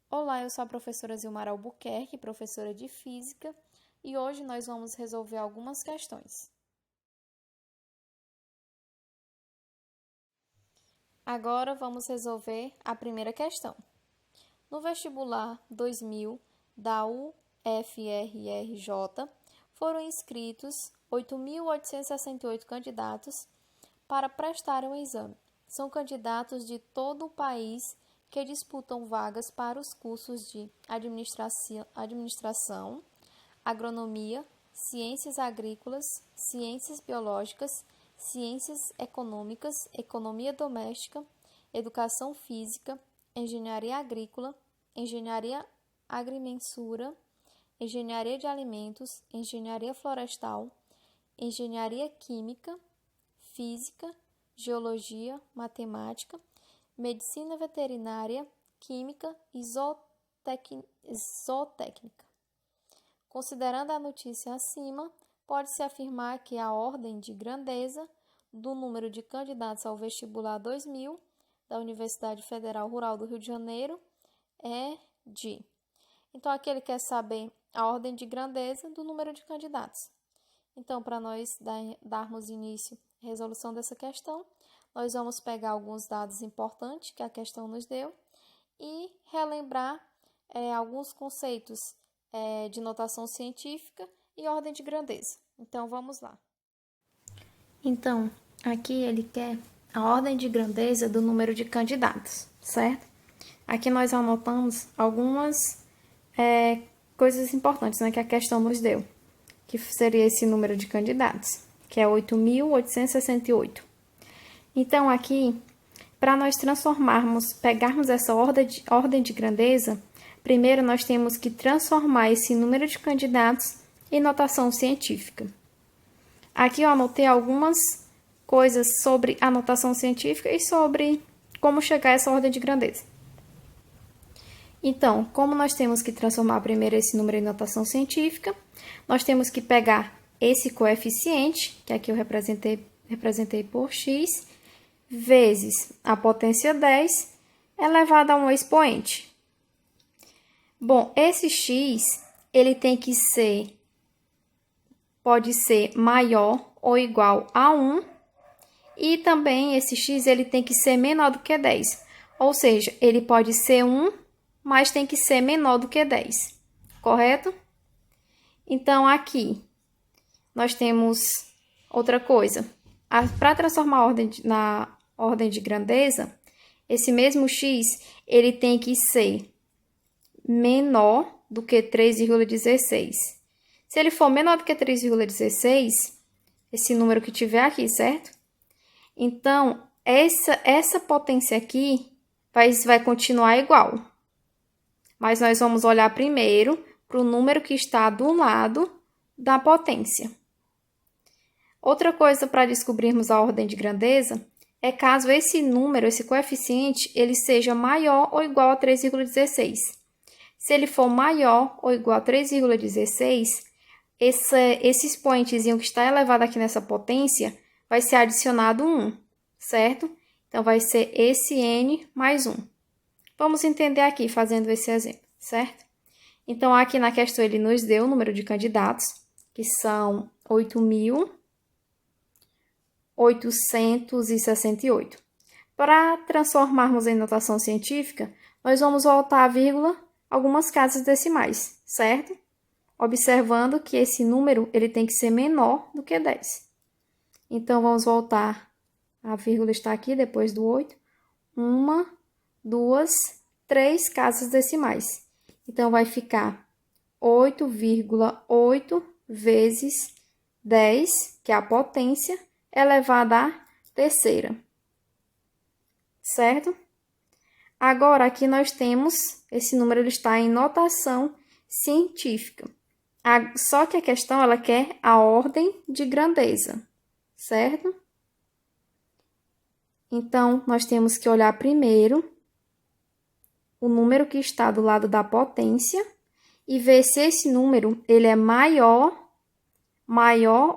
Olá, eu sou a professora Zilmar Albuquerque, professora de Física, e hoje nós vamos resolver algumas questões. Agora vamos resolver a primeira questão. No vestibular 2000 da UFRJ, foram inscritos 8.868 candidatos para prestarem o exame. São candidatos de todo o país que disputam vagas para os cursos de administração, agronomia, ciências agrícolas, ciências biológicas, ciências econômicas, economia doméstica, educação física, engenharia agrícola, engenharia agrimensura, engenharia de alimentos, engenharia florestal, engenharia química, física, geologia, matemática, medicina veterinária, química e zootécnica. Considerando a notícia acima, pode-se afirmar que a ordem de grandeza do número de candidatos ao vestibular 2000 da Universidade Federal Rural do Rio de Janeiro é de. Então, aqui ele quer saber a ordem de grandeza do número de candidatos. Então, para nós darmos início à resolução dessa questão, nós vamos pegar alguns dados importantes que a questão nos deu e relembrar alguns conceitos de notação científica e ordem de grandeza. Então, vamos lá. Então, aqui ele quer a ordem de grandeza do número de candidatos, certo? Aqui nós anotamos algumas coisas importantes, que a questão nos deu, que seria esse número de candidatos, que é 8.868. Então, aqui, para nós pegarmos essa ordem de grandeza, primeiro nós temos que transformar esse número de candidatos em notação científica. Aqui eu anotei algumas coisas sobre a notação científica e sobre como chegar a essa ordem de grandeza. Então, como nós temos que transformar primeiro esse número em notação científica, nós temos que pegar esse coeficiente, que aqui eu representei por x, vezes a potência 10 elevado a um expoente. Bom, esse x, ele pode ser maior ou igual a 1, e também esse x ele tem que ser menor do que 10. Ou seja, ele pode ser 1, mas tem que ser menor do que 10, correto? Então, aqui, nós temos outra coisa. Para transformar na ordem de grandeza, esse mesmo x, ele tem que ser menor do que 3,16. Se ele for menor do que 3,16, esse número que tiver aqui, certo? Então, essa potência aqui vai continuar igual. Mas nós vamos olhar primeiro para o número que está do lado da potência. Outra coisa para descobrirmos a ordem de grandeza é caso esse número, esse coeficiente, ele seja maior ou igual a 3,16. Se ele for maior ou igual a 3,16, esse expoentezinho que está elevado aqui nessa potência vai ser adicionado 1, certo? Então, vai ser esse n mais 1. Vamos entender aqui fazendo esse exemplo, certo? Então, aqui na questão ele nos deu o número de candidatos, que são 8.868. Para transformarmos em notação científica, nós vamos voltar a vírgula algumas casas decimais, certo? Observando que esse número ele tem que ser menor do que 10. Então, vamos voltar, a vírgula está aqui depois do 8. 1, 2, 3 casas decimais. Então, vai ficar 8,8 vezes 10, que é a potência, elevada à terceira. Certo? Agora, aqui nós temos, esse número ele está em notação científica. Só que a questão, ela quer a ordem de grandeza, certo? Então, nós temos que olhar primeiro o número que está do lado da potência e ver se esse número ele é maior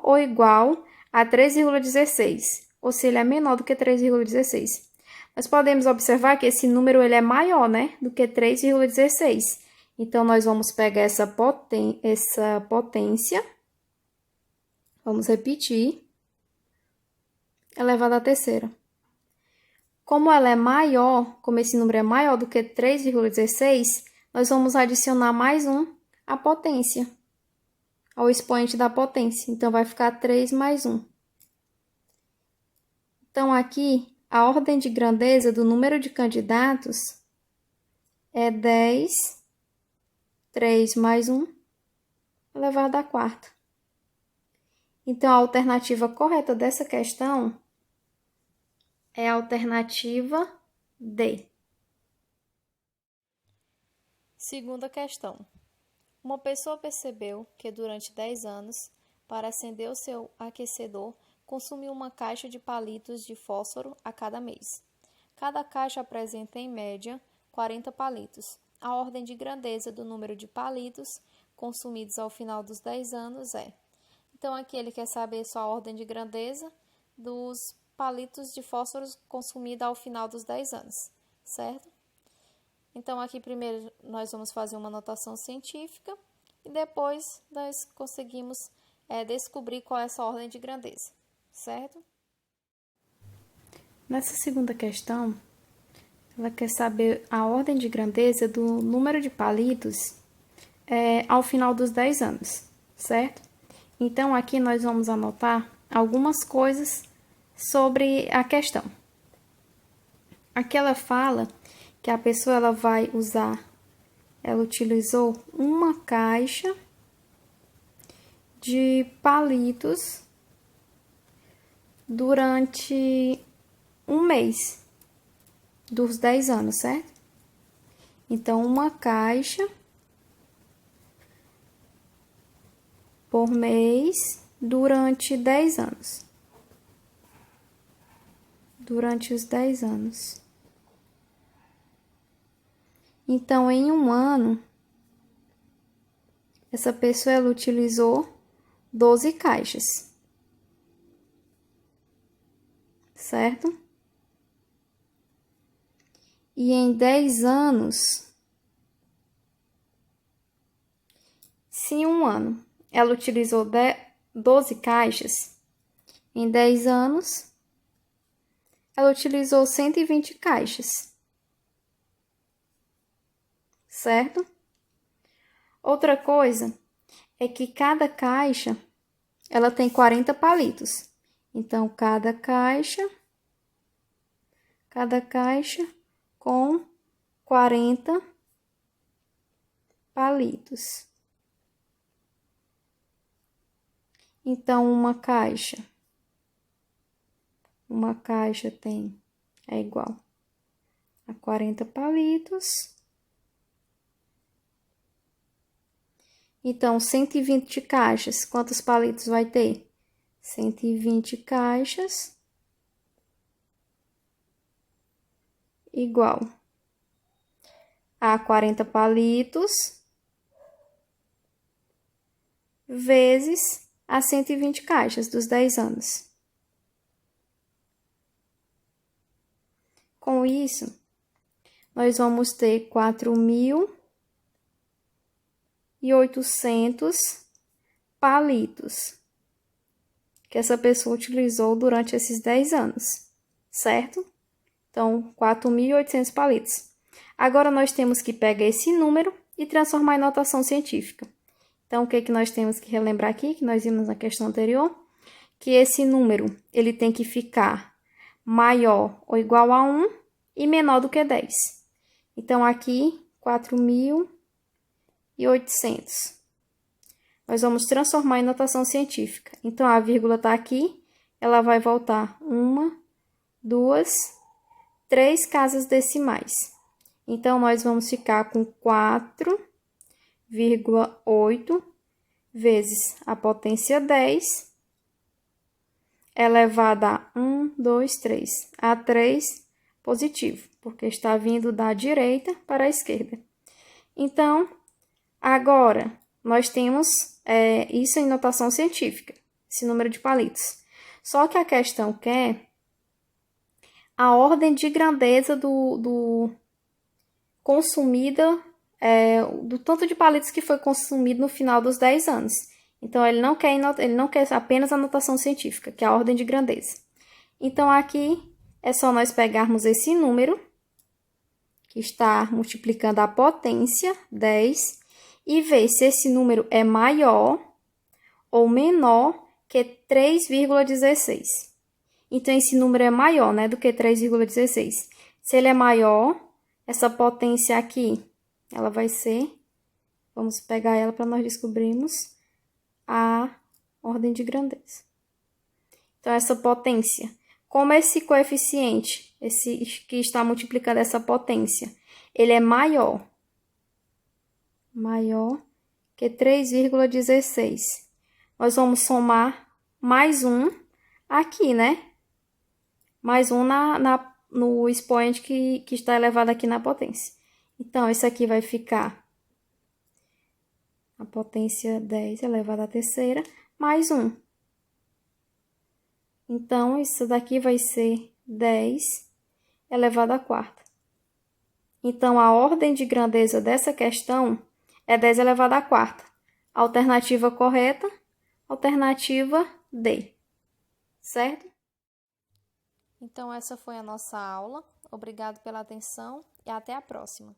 ou igual a 3,16, ou se ele é menor do que 3,16. Nós podemos observar que esse número ele é maior, né, do que 3,16. Então, nós vamos pegar essa potência, vamos repetir, elevado à terceira. Como ela é maior, como esse número é maior do que 3,16, nós vamos adicionar mais um à potência, ao expoente da potência. Então, vai ficar 3 mais 1. Então, aqui, a ordem de grandeza do número de candidatos é 10, 3 mais 1, elevado à quarta. Então, a alternativa correta dessa questão é a alternativa D. Segunda questão. Uma pessoa percebeu que durante 10 anos, para acender o seu aquecedor, consumiu uma caixa de palitos de fósforo a cada mês. Cada caixa apresenta, em média, 40 palitos. A ordem de grandeza do número de palitos consumidos ao final dos 10 anos é... Então, aqui ele quer saber só a ordem de grandeza dos palitos de fósforo consumidos ao final dos 10 anos, certo? Então, aqui primeiro nós vamos fazer uma notação científica e depois nós conseguimos descobrir qual é essa ordem de grandeza, certo? Nessa segunda questão, ela quer saber a ordem de grandeza do número de palitos ao final dos 10 anos, certo? Então, aqui nós vamos anotar algumas coisas sobre a questão. Aqui ela fala que a pessoa ela utilizou uma caixa de palitos durante um mês dos 10 anos, certo? Então, uma caixa por mês durante 10 anos. Durante os 10 anos. Então, em um ano, essa pessoa ela utilizou 12 caixas. Certo? E em 10 anos, se em um ano ela utilizou 12 caixas, em 10 anos, ela utilizou 120 caixas. Certo? Outra coisa é que cada caixa, ela tem 40 palitos. Então, cada caixa com 40 palitos. Então, uma caixa é igual a 40 palitos. Então, 120 caixas, quantos palitos vai ter? 120 caixas igual a 40 palitos vezes as 120 caixas dos 10 anos. Com isso, nós vamos ter 4.800 palitos que essa pessoa utilizou durante esses 10 anos, certo? Então, 4.800 palitos. Agora, nós temos que pegar esse número e transformar em notação científica. Então, o que nós temos que relembrar aqui, que nós vimos na questão anterior? Que esse número, ele tem que ficar maior ou igual a 1 e menor do que 10. Então, aqui, 4.800. Nós vamos transformar em notação científica. Então, a vírgula está aqui, ela vai voltar 1, 2, 3 casas decimais. Então, nós vamos ficar com 4,8 vezes a potência 10, elevada a 1, 2, 3. A 3 positivo, porque está vindo da direita para a esquerda. Então, agora, nós temos isso em notação científica, esse número de palitos. Só que a questão quer a ordem de grandeza do consumida, do tanto de palitos que foi consumido no final dos 10 anos. Então, ele não quer apenas a notação científica, que é a ordem de grandeza. Então, aqui é só nós pegarmos esse número, que está multiplicando a potência, 10, e ver se esse número é maior ou menor que 3,16. Então, esse número é maior, né, do que 3,16. Se ele é maior, essa potência aqui, ela vai ser... Vamos pegar ela para nós descobrirmos a ordem de grandeza. Então, essa potência, como esse coeficiente, esse que está multiplicando essa potência, ele é maior que 3,16. Nós vamos somar mais um aqui, né? Mais um no expoente que está elevado aqui na potência. Então, isso aqui vai ficar a potência 10 elevado à terceira, mais 1. Então, isso daqui vai ser 10 elevado à quarta. Então, a ordem de grandeza dessa questão é 10 elevado à quarta. Alternativa correta, alternativa D. Certo? Então, essa foi a nossa aula. Obrigado pela atenção e até a próxima.